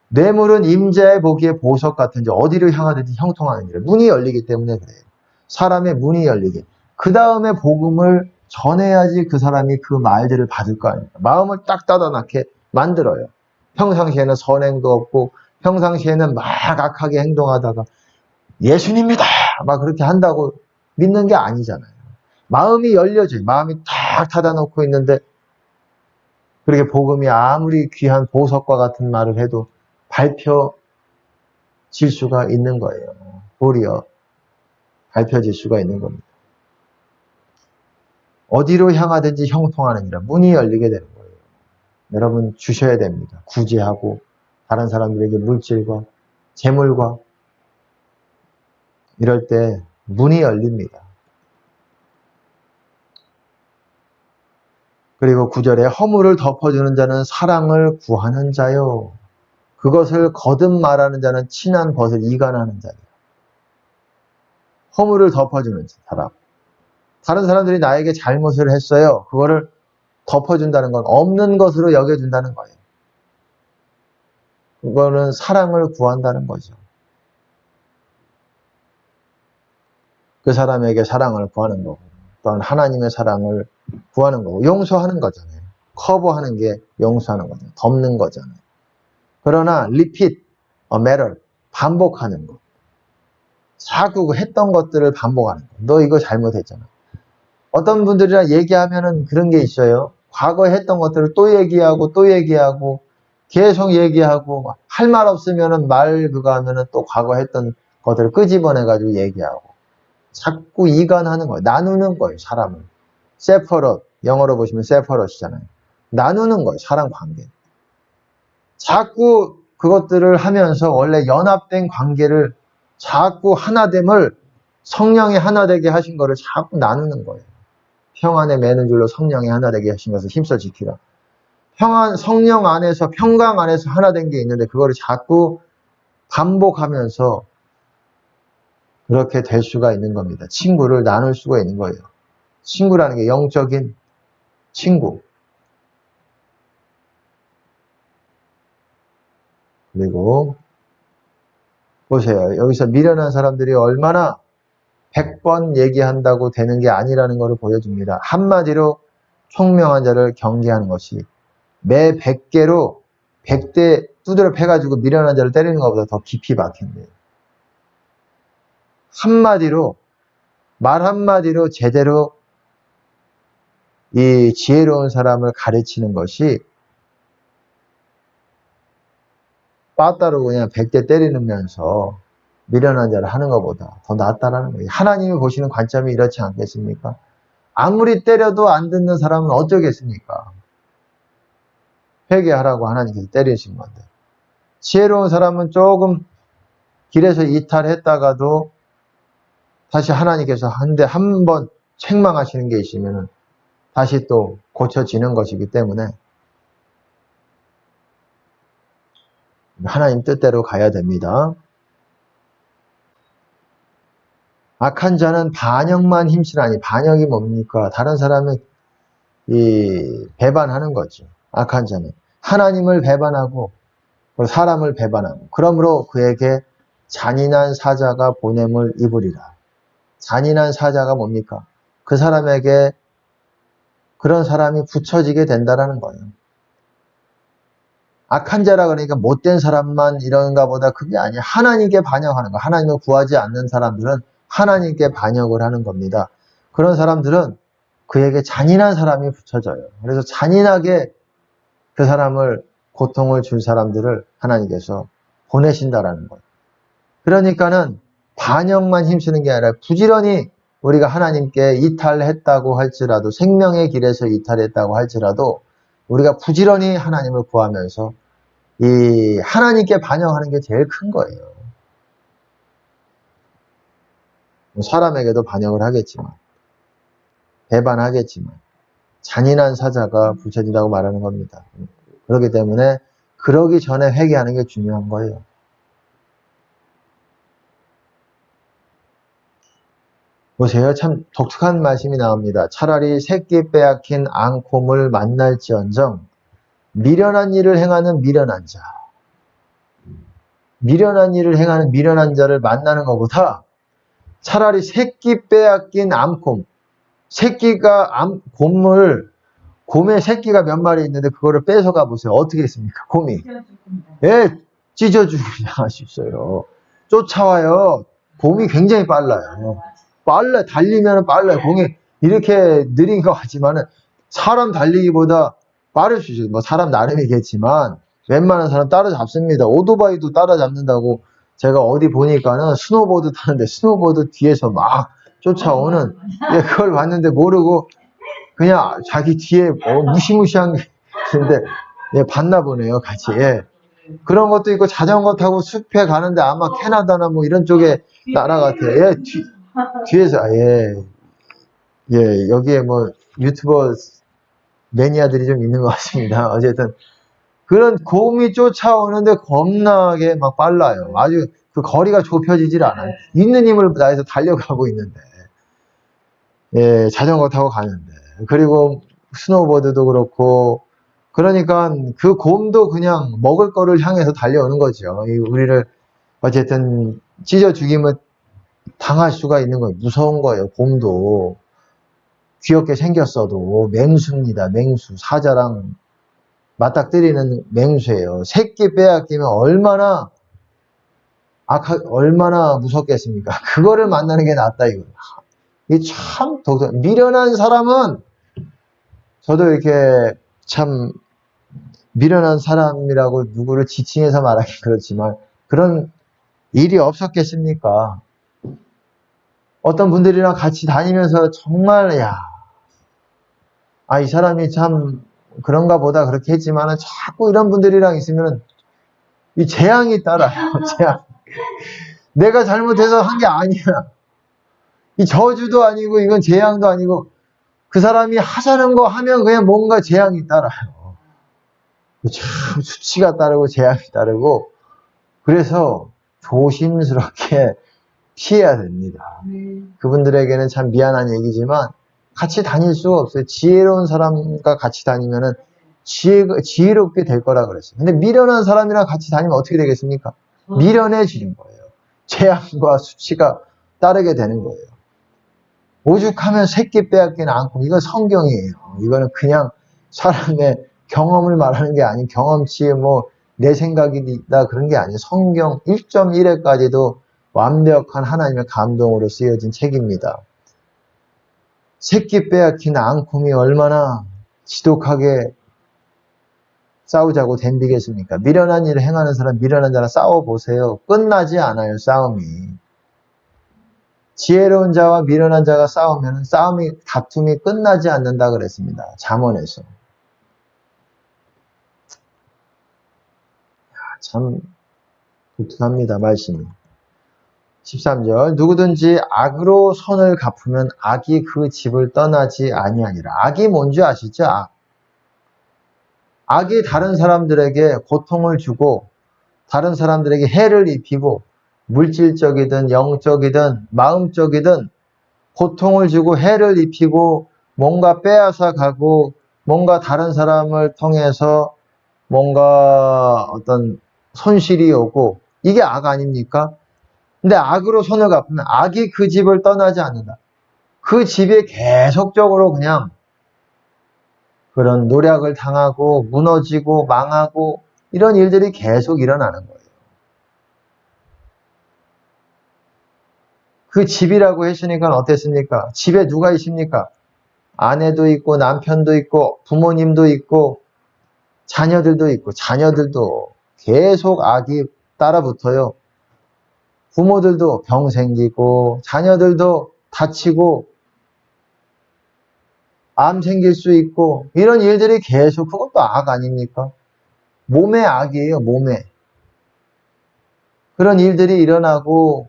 뇌물은 임자의 보기에 보석 같은지 어디로 향하든지 형통하느니라. 문이 열리기 때문에 그래요. 사람의 문이 열리게. 그 다음에 복음을 전해야지 그 사람이 그 말들을 받을 거 아닙니까? 마음을 딱 닫아놓게 만들어요. 평상시에는 선행도 없고 평상시에는 막 악하게 행동하다가 예수님이다 막 그렇게 한다고 믿는 게 아니잖아요. 마음이 열려져요. 마음이 딱 닫아놓고 있는데 그렇게 복음이 아무리 귀한 보석과 같은 말을 해도 밝혀질 수가 있는 거예요. 도리어 밝혀질 수가 있는 겁니다. 어디로 향하든지 형통하느니라. 문이 열리게 되는 거예요. 여러분 주셔야 됩니다. 구제하고 다른 사람들에게 물질과 재물과 이럴 때 문이 열립니다. 그리고 9절에 허물을 덮어주는 자는 사랑을 구하는 자요. 그것을 거듭 말하는 자는 친한 벗을 이간하는 자요. 허물을 덮어주는 사람. 다른 사람들이 나에게 잘못을 했어요. 그거를 덮어준다는 건 없는 것으로 여겨준다는 거예요. 그거는 사랑을 구한다는 거죠. 그 사람에게 사랑을 구하는 거고, 또한 하나님의 사랑을 구하는 거고, 용서하는 거잖아요. 커버하는 게 용서하는 거잖아요. 덮는 거잖아요. 그러나 repeat a matter, 반복하는 것. 자꾸 했던 것들을 반복하는 것. 너 이거 잘못했잖아. 어떤 분들이랑 얘기하면은 그런 게 있어요. 과거에 했던 것들을 또 얘기하고 또 얘기하고 계속 얘기하고 할 말 없으면은 말 그거 하면은 또 과거 했던 것들을 끄집어내가지고 얘기하고 자꾸 이간하는 거예요. 나누는 거예요. 사람을. 세퍼럿, 영어로 보시면 세퍼럿이잖아요. 나누는 거예요. 사람 관계. 자꾸 그것들을 하면서 원래 연합된 관계를 자꾸 하나됨을 성령이 하나 되게 하신 거를 자꾸 나누는 거예요. 평안에 매는 줄로 성령이 하나 되게 하신 것을 힘써 지키라. 평안, 성령 안에서, 평강 안에서 하나 된 게 있는데 그거를 자꾸 반복하면서 그렇게 될 수가 있는 겁니다. 친구를 나눌 수가 있는 거예요. 친구라는 게 영적인 친구. 그리고 보세요. 여기서 미련한 사람들이 얼마나 100번 얘기한다고 되는 게 아니라는 것을 보여줍니다. 한마디로 총명한 자를 경계하는 것이 매 100개로 100대 두드려 패가지고 미련한 자를 때리는 것보다 더 깊이 박힌대요. 한마디로, 말 한마디로 제대로 이 지혜로운 사람을 가르치는 것이 빠따로 그냥 100대 때리면서 미련한 자를 하는 것보다 더 낫다라는 거예요. 하나님이 보시는 관점이 이렇지 않겠습니까? 아무리 때려도 안 듣는 사람은 어쩌겠습니까? 회개하라고 하나님께서 때리신 건데. 지혜로운 사람은 조금 길에서 이탈했다가도 다시 하나님께서 한 번 책망하시는 게 있으면 다시 또 고쳐지는 것이기 때문에 하나님 뜻대로 가야 됩니다. 악한 자는 반역만 힘쓰라니. 반역이 뭡니까? 다른 사람을 배반하는 거죠. 악한 자는 하나님을 배반하고 사람을 배반하고 그러므로 그에게 잔인한 사자가 보냄을 입으리라. 잔인한 사자가 뭡니까? 그 사람에게 그런 사람이 붙여지게 된다라는 거예요. 악한 자라 그러니까 못된 사람만 이런가 보다 그게 아니야. 하나님께 반역하는 거. 하나님을 구하지 않는 사람들은 하나님께 반역을 하는 겁니다. 그런 사람들은 그에게 잔인한 사람이 붙여져요. 그래서 잔인하게 그 사람을 고통을 줄 사람들을 하나님께서 보내신다라는 거예요. 그러니까는 반역만 힘쓰는 게 아니라 부지런히 우리가 하나님께 이탈했다고 할지라도 생명의 길에서 이탈했다고 할지라도 우리가 부지런히 하나님을 구하면서 이 하나님께 반역하는 게 제일 큰 거예요. 사람에게도 반역을 하겠지만 배반하겠지만 잔인한 사자가 붙여진다고 말하는 겁니다. 그렇기 때문에 그러기 전에 회개하는 게 중요한 거예요. 보세요. 참 독특한 말씀이 나옵니다. 차라리 새끼 빼앗긴 앙콤을 만날지언정 미련한 일을 행하는 미련한 자. 미련한 일을 행하는 미련한 자를 만나는 것보다 차라리 새끼 빼앗긴 암곰. 새끼가 곰의 새끼가 몇 마리 있는데 그거를 뺏어가 보세요. 어떻게 했습니까? 곰이. 예, 찢어주고 나갈 수 있어요. 쫓아와요. 곰이 굉장히 빨라요. 달리면 빨라요. 공이 이렇게 느린 것 같지만은 사람 달리기보다 빠를 수 있어요. 뭐 사람 나름이겠지만 웬만한 사람 따라잡습니다. 오토바이도 따라잡는다고 제가 어디 보니까는 스노보드 타는데 스노보드 뒤에서 막 쫓아오는 그걸 봤는데 모르고 그냥 자기 뒤에 무시무시한 게 있는데 봤나 보네요. 같이. 그런 것도 있고 자전거 타고 숲에 가는데 아마 캐나다나 뭐 이런 쪽에 나라 같아요. 뒤에서 여기에 뭐 유튜버 매니아들이 좀 있는 것 같습니다. 어쨌든 그런 곰이 쫓아오는데 겁나게 막 빨라요. 아주 그 거리가 좁혀지질 않아요. 있는 힘을 다해서 달려가고 있는데 자전거 타고 가는데 그리고 스노우보드도 그렇고 그러니까 그 곰도 그냥 먹을 거를 향해서 달려오는 거죠. 우리를 어쨌든 찢어 죽이면 당할 수가 있는 거예요. 무서운 거예요. 곰도 귀엽게 생겼어도 맹수입니다. 맹수. 사자랑 맞닥뜨리는 맹수예요. 새끼 빼앗기면 얼마나 무섭겠습니까? 그거를 만나는 게 낫다 이거예요. 이게 참 독특한. 미련한 사람은 저도 이렇게 참 미련한 사람이라고 누구를 지칭해서 말하기 그렇지만 그런 일이 없었겠습니까? 어떤 분들이랑 같이 다니면서 정말 이 사람이 참 그런가 보다 그렇게 했지만은 자꾸 이런 분들이랑 있으면 이 재앙이 따라요. 재앙. 내가 잘못해서 한 게 아니야. 이 저주도 아니고 이건 재앙도 아니고 그 사람이 하자는 거 하면 그냥 뭔가 재앙이 따라요. 참 수치가 따르고 재앙이 따르고 그래서 조심스럽게 피해야 됩니다. 그분들에게는 참 미안한 얘기지만 같이 다닐 수가 없어요. 지혜로운 사람과 같이 다니면은 지혜롭게 될 거라 그랬어요. 근데 미련한 사람이랑 같이 다니면 어떻게 되겠습니까? 미련해지는 거예요. 재앙과 수치가 따르게 되는 거예요. 오죽하면 새끼 빼앗기는 않고 이건 성경이에요. 이거는 그냥 사람의 경험을 말하는 게 아닌 경험치 뭐 내 생각이다 그런 게 아니에요. 성경 1.1회까지도 완벽한 하나님의 감동으로 쓰여진 책입니다. 새끼 빼앗긴 앙콤이 얼마나 지독하게 싸우자고 덤비겠습니까? 미련한 일을 행하는 사람, 미련한 자랑 싸워보세요. 끝나지 않아요, 싸움이. 지혜로운 자와 미련한 자가 싸우면 다툼이 끝나지 않는다 그랬습니다. 잠언에서. 참 독특합니다, 말씀이. 13절 누구든지 악으로 선을 갚으면 악이 그 집을 떠나지 아니하니라. 악이 뭔지 아시죠? 악이 다른 사람들에게 고통을 주고 다른 사람들에게 해를 입히고 물질적이든 영적이든 마음적이든 고통을 주고 해를 입히고 뭔가 빼앗아 가고 뭔가 다른 사람을 통해서 뭔가 어떤 손실이 오고 이게 악 아닙니까? 근데 악으로 손을 갚으면 악이 그 집을 떠나지 않는다. 그 집에 계속적으로 그냥 그런 노력을 당하고 무너지고 망하고 이런 일들이 계속 일어나는 거예요. 그 집이라고 했으니까 어땠습니까? 집에 누가 있습니까? 아내도 있고 남편도 있고 부모님도 있고 자녀들도 있고 자녀들도 계속 악이 따라붙어요. 부모들도 병 생기고 자녀들도 다치고 암 생길 수 있고 이런 일들이 계속 그것도 악 아닙니까? 몸의 악이에요. 몸에. 그런 일들이 일어나고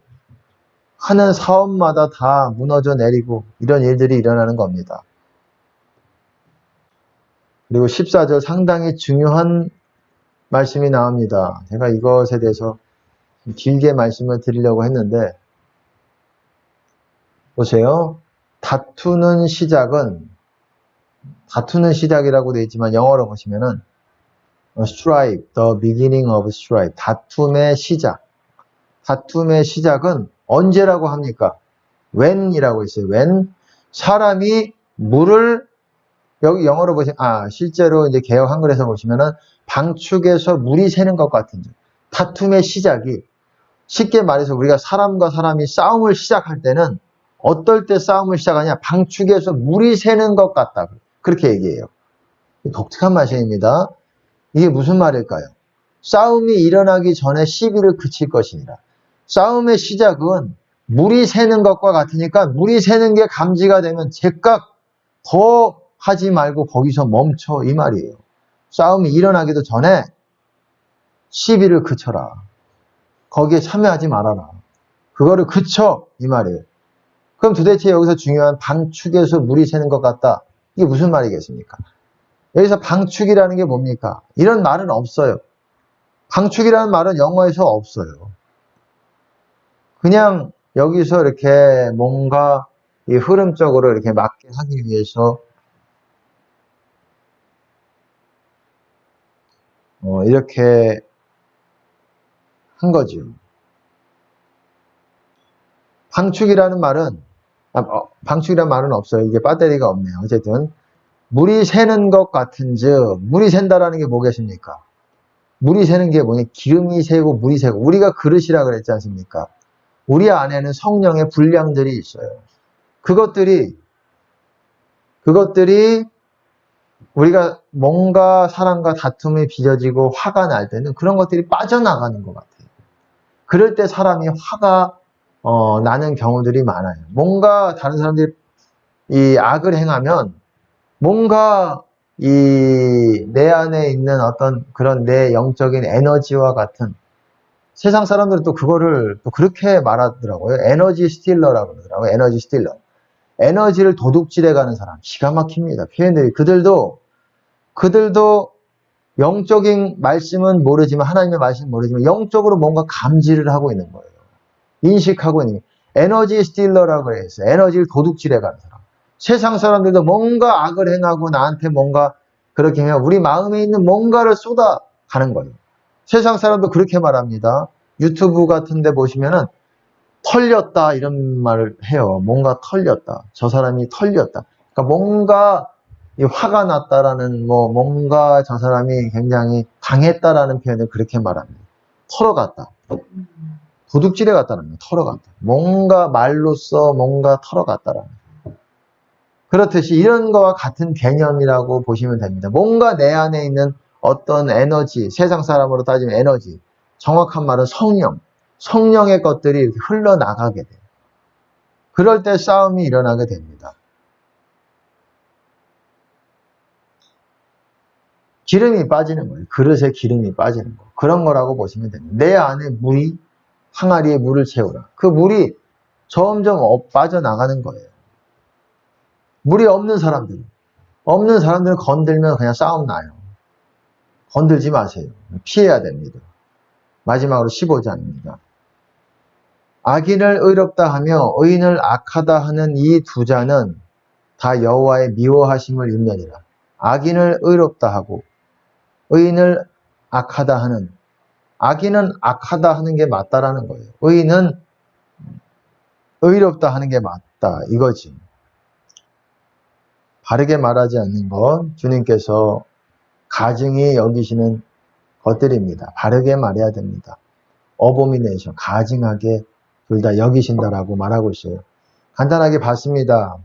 하는 사업마다 다 무너져 내리고 이런 일들이 일어나는 겁니다. 그리고 14절 상당히 중요한 말씀이 나옵니다. 제가 이것에 대해서 길게 말씀을 드리려고 했는데 보세요. 다투는 시작이라고 되어 있지만 영어로 보시면은 strife, the beginning of strife, 다툼의 시작은 언제라고 합니까? when이라고 있어요. when 사람이 물을 여기 영어로 보시면 실제로 이제 개역 한글에서 보시면은 방축에서 물이 새는 것 같은 다툼의 시작이 쉽게 말해서 우리가 사람과 사람이 싸움을 시작할 때는 어떨 때 싸움을 시작하냐? 방축에서 물이 새는 것 같다. 그렇게 얘기해요. 독특한 말씀입니다. 이게 무슨 말일까요? 싸움이 일어나기 전에 시비를 그칠 것이니라. 싸움의 시작은 물이 새는 것과 같으니까 물이 새는 게 감지가 되면 제깍 더 하지 말고 거기서 멈춰 이 말이에요. 싸움이 일어나기도 전에 시비를 그쳐라. 거기에 참여하지 말아라. 그거를 그쳐 이 말이에요. 그럼 도대체 여기서 중요한 방축에서 물이 새는 것 같다. 이게 무슨 말이겠습니까? 여기서 방축이라는 게 뭡니까? 이런 말은 없어요. 방축이라는 말은 영어에서 없어요. 그냥 여기서 이렇게 뭔가 이 흐름적으로 이렇게 맞게 하기 위해서 이렇게 한 거죠. 방축이라는 말은 없어요. 이게 배터리가 없네요. 어쨌든 물이 새는 것 같은즉 물이 샌다라는 게 뭐겠습니까? 물이 새는 게 뭐냐? 기름이 새고 물이 새고 우리가 그릇이라 그랬지 않습니까? 우리 안에는 성령의 분량들이 있어요. 그것들이 우리가 뭔가 사람과 다툼이 빚어지고 화가 날 때는 그런 것들이 빠져나가는 것 같아요. 그럴 때 사람이 화가 나는 경우들이 많아요. 뭔가 다른 사람들이 이 악을 행하면 뭔가 이 내 안에 있는 어떤 그런 내 영적인 에너지와 같은 세상 사람들은 또 그거를 또 그렇게 말하더라고요. 에너지 스틸러라고 그러더라고요. 에너지 스틸러. 에너지를 도둑질해 가는 사람. 기가 막힙니다. 표현들이. 그들도 영적인 말씀은 모르지만, 하나님의 말씀은 모르지만, 영적으로 뭔가 감지를 하고 있는 거예요. 인식하고 있는 거예요. 에너지 스틸러라고 해서 에너지를 도둑질해 가는 사람. 세상 사람들도 뭔가 악을 행하고 나한테 뭔가 그렇게 해요. 우리 마음에 있는 뭔가를 쏟아가는 거예요. 세상 사람도 그렇게 말합니다. 유튜브 같은 데 보시면은 털렸다 이런 말을 해요. 뭔가 털렸다. 저 사람이 털렸다. 그러니까 뭔가 화가 났다라는 뭔가 저 사람이 굉장히 강했다라는 표현을 그렇게 말합니다. 털어갔다. 도둑질해 갔다는 거예요. 털어갔다. 뭔가 말로써 뭔가 털어갔다라는 거예요. 그렇듯이 이런 거와 같은 개념이라고 보시면 됩니다. 뭔가 내 안에 있는 어떤 에너지, 세상 사람으로 따지면 에너지, 정확한 말은 성령의 것들이 이렇게 흘러나가게 돼요. 그럴 때 싸움이 일어나게 됩니다. 기름이 빠지는 거예요. 그릇에 기름이 빠지는 거. 그런 거라고 보시면 됩니다. 내 안에 물이, 항아리에 물을 채우라. 그 물이 점점 빠져나가는 거예요. 물이 없는 사람들은 건들면 그냥 싸움 나요. 건들지 마세요. 피해야 됩니다. 마지막으로 15장입니다. 악인을 의롭다 하며 의인을 악하다 하는 이 두 자는 다 여호와의 미워하심을 입느니라. 악인을 의롭다 하고 의인을 악하다 하는, 악인은 악하다 하는 게 맞다라는 거예요. 의인은 의롭다 하는 게 맞다 이거지. 바르게 말하지 않는 건 주님께서 가증히 여기시는 것들입니다. 바르게 말해야 됩니다. 어보미네이션, 가증하게 둘 다 여기신다라고 말하고 있어요. 간단하게 봤습니다.